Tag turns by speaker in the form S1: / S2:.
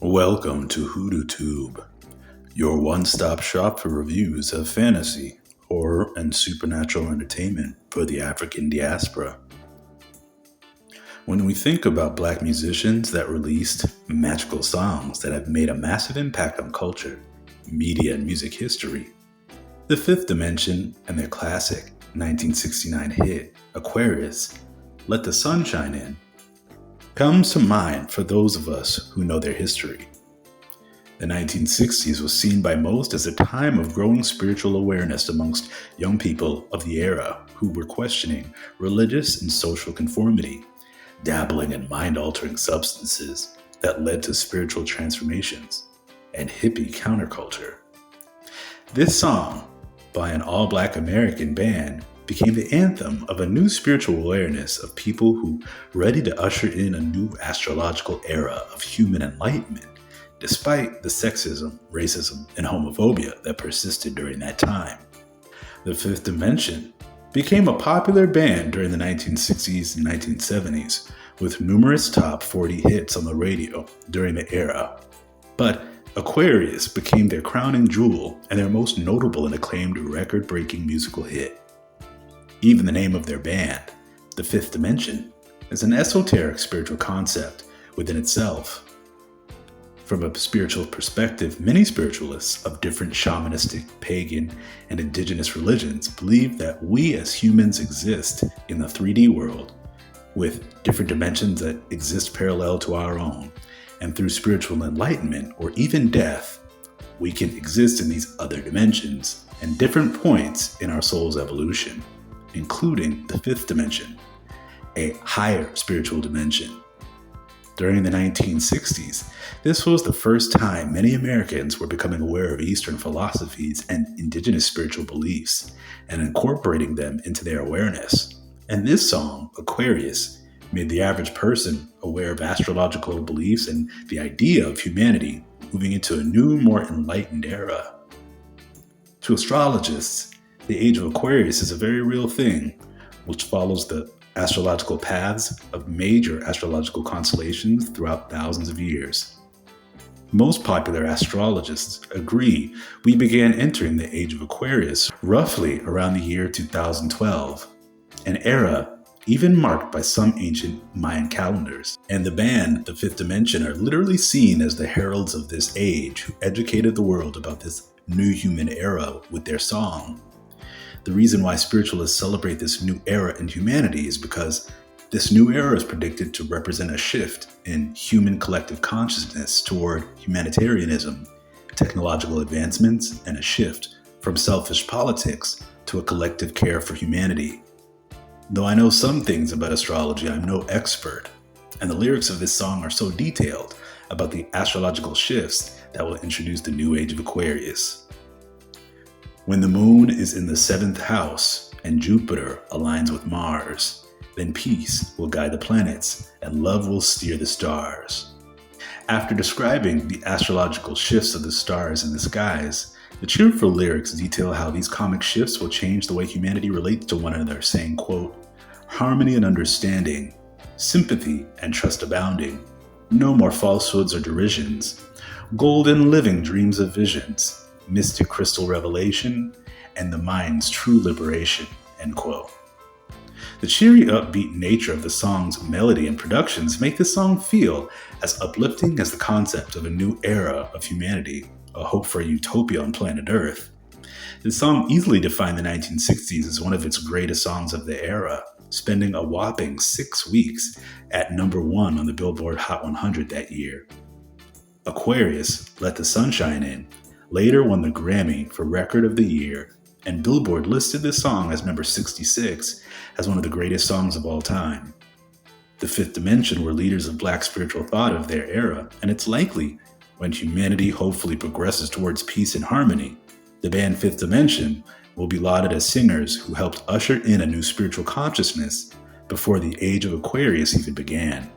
S1: Welcome to HoodooTube, your one-stop shop for reviews of fantasy, horror, and supernatural entertainment for the African diaspora. When we think about Black musicians that released magical songs that have made a massive impact on culture, media, and music history, The Fifth Dimension and their classic 1969 hit, Aquarius, Let the Sun Shine In, comes to mind for those of us who know their history. The 1960s was seen by most as a time of growing spiritual awareness amongst young people of the era who were questioning religious and social conformity, dabbling in mind-altering substances that led to spiritual transformations, and hippie counterculture. This song, by an all-Black American band, became the anthem of a new spiritual awareness of people who ready to usher in a new astrological era of human enlightenment, despite the sexism, racism, and homophobia that persisted during that time. The Fifth Dimension became a popular band during the 1960s and 1970s, with numerous top 40 hits on the radio during the era. But Aquarius became their crowning jewel and their most notable and acclaimed record-breaking musical hit. Even the name of their band, The Fifth Dimension, is an esoteric spiritual concept within itself. From a spiritual perspective, many spiritualists of different shamanistic, pagan, and indigenous religions believe that we as humans exist in the 3D world, with different dimensions that exist parallel to our own, and through spiritual enlightenment or even death, we can exist in these other dimensions and different points in our soul's evolution, including the fifth dimension, a higher spiritual dimension. During the 1960s, this was the first time many Americans were becoming aware of Eastern philosophies and indigenous spiritual beliefs and incorporating them into their awareness. And this song, Aquarius, made the average person aware of astrological beliefs and the idea of humanity moving into a new, more enlightened era. To astrologists, the age of Aquarius is a very real thing, which follows the astrological paths of major astrological constellations throughout thousands of years. Most popular astrologists agree we began entering the age of Aquarius roughly around the year 2012, an era even marked by some ancient Mayan calendars. And the band, The Fifth Dimension, are literally seen as the heralds of this age who educated the world about this new human era with their song. The reason why spiritualists celebrate this new era in humanity is because this new era is predicted to represent a shift in human collective consciousness toward humanitarianism, technological advancements, and a shift from selfish politics to a collective care for humanity. Though I know some things about astrology, I'm no expert, and the lyrics of this song are so detailed about the astrological shifts that will introduce the new age of Aquarius. When the moon is in the 7th house and Jupiter aligns with Mars, then peace will guide the planets and love will steer the stars. After describing the astrological shifts of the stars in the skies, the cheerful lyrics detail how these comic shifts will change the way humanity relates to one another, saying, quote, "Harmony and understanding, sympathy and trust abounding, no more falsehoods or derisions, golden living dreams of visions, mystic crystal revelation, and the mind's true liberation," end quote. The cheery, upbeat nature of the song's melody and productions make the song feel as uplifting as the concept of a new era of humanity, a hope for a utopia on planet Earth. The song easily defined the 1960s as one of its greatest songs of the era, spending a whopping 6 weeks at number 1 on the Billboard Hot 100 that year. Aquarius, Let the Sun Shine In, later won the Grammy for Record of the Year, and Billboard listed this song as number 66 as one of the greatest songs of all time. The Fifth Dimension were leaders of Black spiritual thought of their era, and it's likely when humanity hopefully progresses towards peace and harmony, the band Fifth Dimension will be lauded as singers who helped usher in a new spiritual consciousness before the age of Aquarius even began.